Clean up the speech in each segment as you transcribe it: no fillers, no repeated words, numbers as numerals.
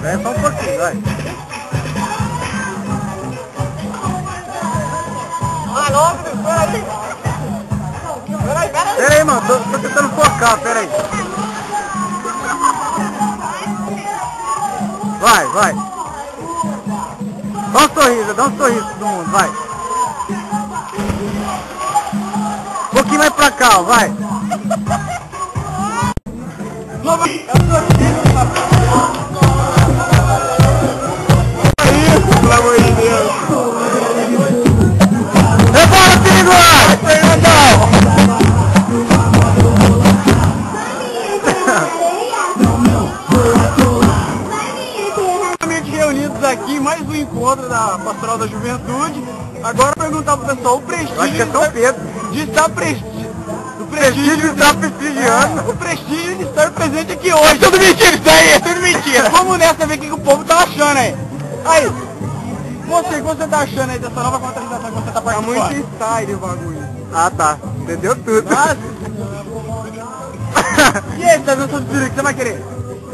É só um pouquinho, vai. Ah, logo, peraí. Pera aí, mano, tô tentando focar, pera aí. Vai, vai. Dá um sorriso todo mundo, vai. Um pouquinho mais pra cá, ó, vai. Isso, pelo amor de Deus. Rebora, perigoso! Fernandão! Reunidos aqui, mais um encontro da Pastoral da Juventude. Agora perguntar pro pessoal o prestígio. Acho que é São Pedro. De estar Prestígio de estar prestigiando. O prestígio de estar presente aqui hoje. É tudo mentira isso aí, é tudo mentira. Vamos nessa ver o que o povo tá achando aí. Aí, o que você tá achando aí dessa nova contratação que você tá participando? Tá muito style o bagulho. Ah, tá. Entendeu tudo. Nossa. E aí, tá vendo seu filho? O que você vai querer?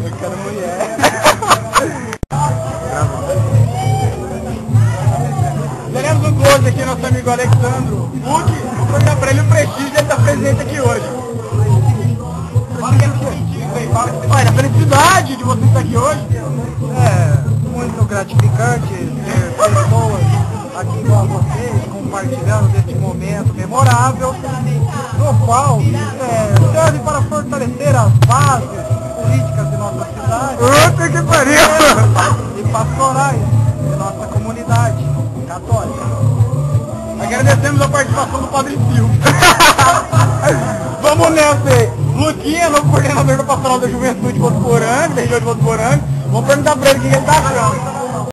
Eu quero mulher. Teremos um close aqui, nosso amigo Alexandro Buck. Vamos perguntar pra ele o prestígio de estar presente aqui hoje. Olha, a felicidade de você estar aqui hoje. É muito gratificante ter pessoas aqui igual a vocês, compartilhando deste momento memorável, no qual serve para fortalecer as bases políticas de nossa cidade. Puta que pariu! E pastorais de nossa comunidade católica. Agradecemos a participação do Padre Silvio. Vamos nessa aí. Luquinha, novo coordenador da Pastoral da Juventude de Votuporanga, da região de Votuporanga. Vamos perguntar pra ele o que ele tá achando.